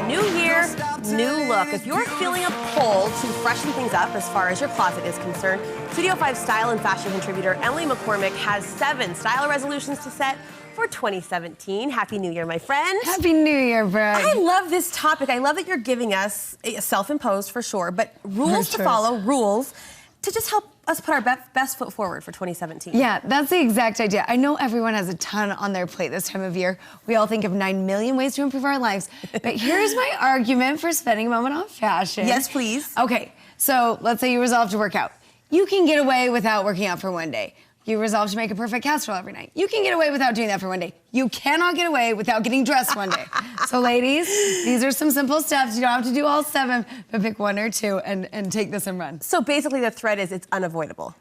New year, new look. If you're feeling a pull to freshen things up as far as your closet is concerned, Studio 5 style and fashion contributor Emily McCormick has 7 style resolutions to set for 2017. Happy New Year, my friend. Happy New Year, Brad. I love this topic. I love that you're giving us, self-imposed for sure, but rules to follow, rules to just help us put our best foot forward for 2017. Yeah, that's the exact idea. I know everyone has a ton on their plate this time of year. We all think of 9 million ways to improve our lives. But here's my argument for spending a moment on fashion. Yes, please. Okay, so let's say you resolve to work out. You can get away without working out for one day. You resolve to make a perfect casserole every night. You can get away without doing that for one day. You cannot get away without getting dressed one day. So ladies, these are some simple steps. You don't have to do all 7, but pick 1 or 2 and take this and run. So basically the thread is it's unavoidable.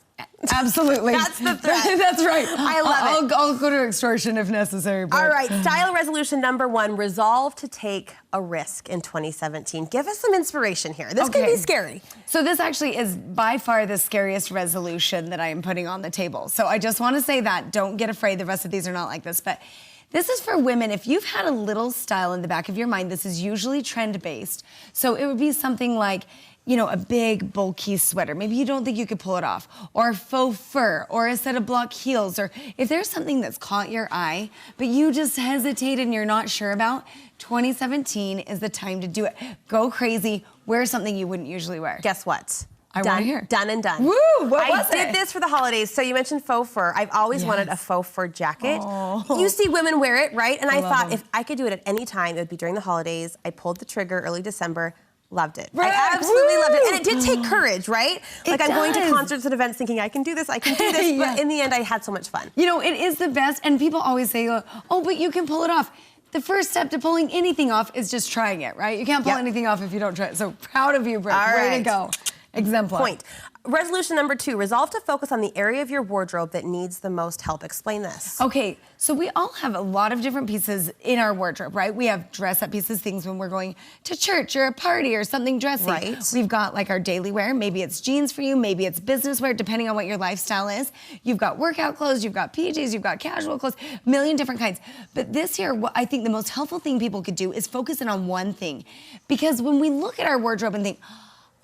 Absolutely. That's the thread. That's right. I love it. I'll go to extortion if necessary. But... All right, style resolution number 1, resolve to take a risk in 2017. Give us some inspiration here. This can be scary. So this actually is by far the scariest resolution that I am putting on the table. So I just want to say that. Don't get afraid. The rest of these are not like this. But this is for women. If you've had a little style in the back of your mind, this is usually trend-based. So it would be something like, you know, a big, bulky sweater. Maybe you don't think you could pull it off. Or faux fur, or a set of block heels. Or if there's something that's caught your eye, but you just hesitate and you're not sure about, 2017 is the time to do it. Go crazy, wear something you wouldn't usually wear. Guess what? I want to hear. Done and done. Woo, what was it? I did this for the holidays. So you mentioned faux fur. I've always wanted a faux fur jacket. Oh. You see women wear it, right? And I thought them. if I could do it at any time, it would be during the holidays. I pulled the trigger early December. Loved it. Right. I absolutely loved it. And it did take courage, right? Like I'm going to does. concerts and events thinking I can do this, I can do this. But in the end, I had so much fun. You know, it is the best. And people always say, oh, but you can pull it off. The first step to pulling anything off is just trying it, right? You can't pull anything off if you don't try it. So proud of you, Brett. Way to go. Exemplar. Point. Resolution number 2, resolve to focus on the area of your wardrobe that needs the most help. Explain this. Okay, so we all have a lot of different pieces in our wardrobe, right? We have dress-up pieces, things when we're going to church or a party or something dressy. Right. We've got like our daily wear. Maybe it's jeans for you, maybe it's business wear, depending on what your lifestyle is. You've got workout clothes, you've got PJs, you've got casual clothes, a million different kinds. But this year, what I think the most helpful thing people could do is focus in on one thing. Because when we look at our wardrobe and think,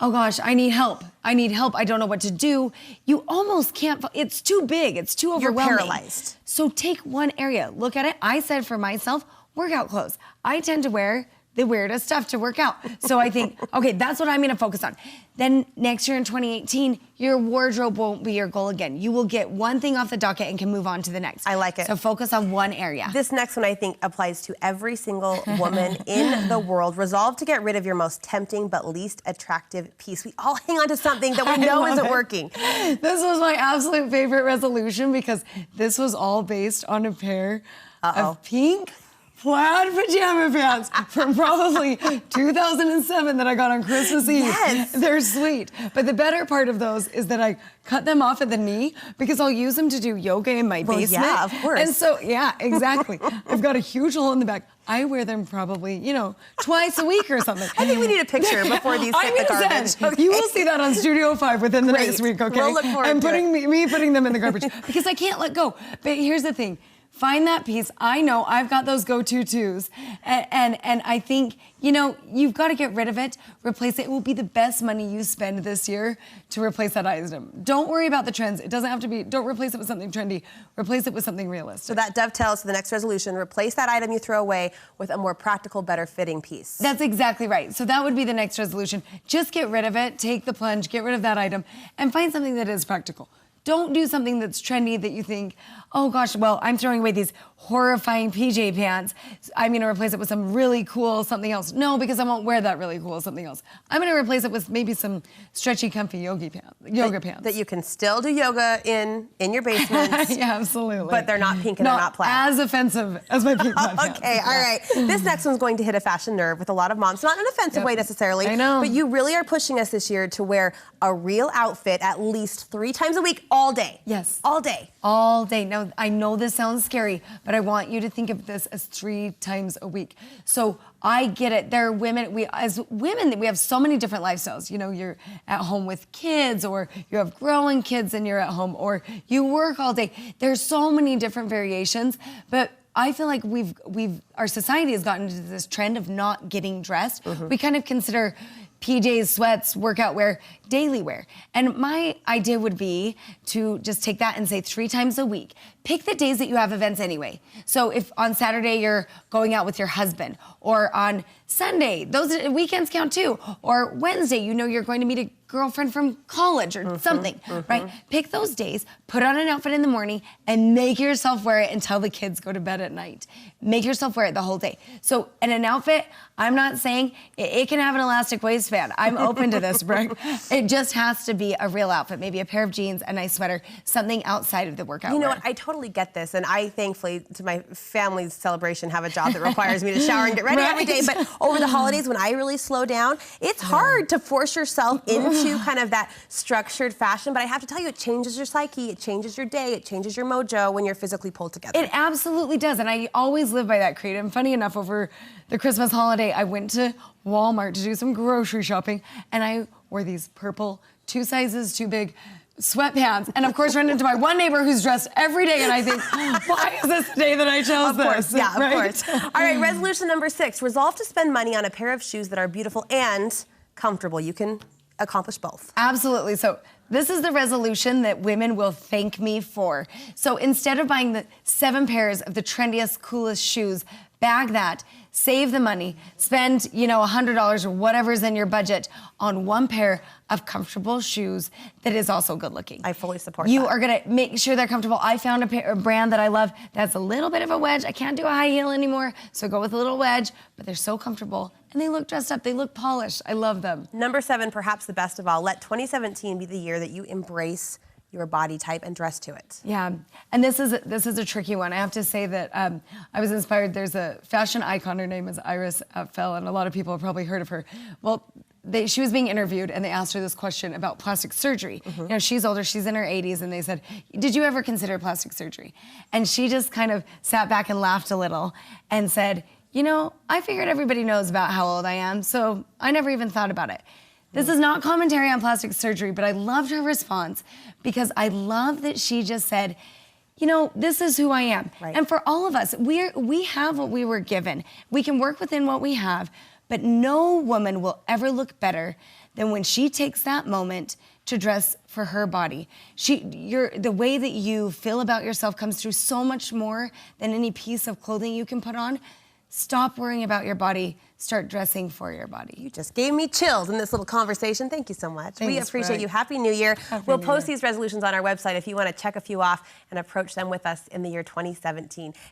oh gosh, I need help. I don't know what to do. You almost can't, it's too big, it's too overwhelming. You're paralyzed. So take one area, look at it. I said for myself, workout clothes. I tend to wear the weirdest stuff to work out. So I think, okay, that's what I'm gonna focus on. Then next year in 2018, your wardrobe won't be your goal again. You will get one thing off the docket and can move on to the next. I like it. So focus on one area. This next one I think applies to every single woman in the world. Resolve to get rid of your most tempting but least attractive piece. We all hang on to something that we know isn't working. This was my absolute favorite resolution because this was all based on a pair of pink plaid pajama pants from probably 2007 that I got on Christmas Eve. Yes. They're sweet. But the better part of those is that I cut them off at the knee because I'll use them to do yoga in my basement. Yeah, of course. And so, yeah, exactly. I've got a huge hole in the back. I wear them probably, you know, twice a week or something. I think we need a picture before these hit the garbage. Okay. You will see that on Studio 5 within the next week, okay? We'll look forward to me putting them in the garbage because I can't let go. But here's the thing. Find that piece. I know I've got those go-to-tos. And I think, you know, you've got to get rid of it, replace it. It will be the best money you spend this year to replace that item. Don't worry about the trends. It doesn't have to be, don't replace it with something trendy. Replace it with something realistic. So that dovetails to the next resolution. Replace that item you throw away with a more practical, better fitting piece. That's exactly right. So that would be the next resolution. Just get rid of it, take the plunge, get rid of that item, and find something that is practical. Don't do something that's trendy that you think, oh gosh, well, I'm throwing away these horrifying PJ pants. I'm gonna replace it with some really cool something else. No, because I won't wear that really cool something else. I'm gonna replace it with maybe some stretchy, comfy yoga pants. That you can still do yoga in your basement. Yeah, absolutely. But they're not pink and they're not plaid. As offensive as my pink plaid pants. Okay, all right. This next one's going to hit a fashion nerve with a lot of moms. Not in an offensive way necessarily. I know. But you really are pushing us this year to wear a real outfit at least 3 times a week, all day. Yes. All day. All day. Now, I know this sounds scary, but I want you to think of this as 3 times a week. So I get it. There are women, as women, we have so many different lifestyles. You know, you're at home with kids, or you have growing kids and you're at home, or you work all day. There's so many different variations, but I feel like our society has gotten into this trend of not getting dressed. We kind of consider PJs, sweats, workout wear, daily wear. And my idea would be to just take that and say 3 times a week. Pick the days that you have events anyway. So if on Saturday you're going out with your husband, or on Sunday, those weekends count too, or Wednesday, you know you're going to meet a girlfriend from college or something, right? Pick those days, put on an outfit in the morning, and make yourself wear it until the kids go to bed at night. Make yourself wear it the whole day. So in an outfit, I'm not saying it can have an elastic waistband. I'm open to this, Brooke. It just has to be a real outfit, maybe a pair of jeans, a nice sweater, something outside of the workout You know wear. what, I totally get this, and I thankfully, to my family's celebration, have a job that requires me to shower and get ready every day, but over the holidays when I really slow down, it's hard to force yourself into kind of that structured fashion, but I have to tell you, it changes your psyche, it changes your day, it changes your mojo when you're physically pulled together. It absolutely does, and I always live by that creed. And funny enough, over the Christmas holiday, I went to Walmart to do some grocery shopping, and I wore these purple, 2 sizes too big sweatpants, and of course run into my one neighbor who's dressed every day, and I think, why is this the day that I chose Of course, this? yeah, right? of course. All right, resolution number 6, resolve to spend money on a pair of shoes that are beautiful and comfortable. You can accomplish both. Absolutely. So this is the resolution that women will thank me for. So instead of buying the 7 pairs of the trendiest, coolest shoes, bag that, save the money, spend, $100 or whatever's in your budget on 1 pair of comfortable shoes that is also good looking. I fully support You that. are gonna make sure they're comfortable. I found a brand that I love that's a little bit of a wedge. I can't do a high heel anymore, so go with a little wedge, but they're so comfortable and they look dressed up, they look polished. I love them. Number 7, perhaps the best of all, let 2017 be the year that you embrace your body type and dress to it. Yeah, and this is a tricky one. I have to say that I was inspired. There's a fashion icon. Her name is Iris Fell, and a lot of people have probably heard of her. Well, she was being interviewed, and they asked her this question about plastic surgery. She's older. She's in her 80s, and they said, "Did you ever consider plastic surgery?" And she just kind of sat back and laughed a little and said, I figured everybody knows about how old I am, so I never even thought about it. This is not commentary on plastic surgery, but I loved her response because I love that she just said, this is who I am. Right. And for all of us, we have what we were given. We can work within what we have, but no woman will ever look better than when she takes that moment to dress for her body. The way that you feel about yourself comes through so much more than any piece of clothing you can put on. Stop worrying about your body. Start dressing for your body. You just gave me chills in this little conversation. Thank you so much. We Thanks, appreciate Brooke. you. Happy New Year. Happy We'll New post Year. these resolutions on our website if you want to check a few off and approach them with us in the year 2017.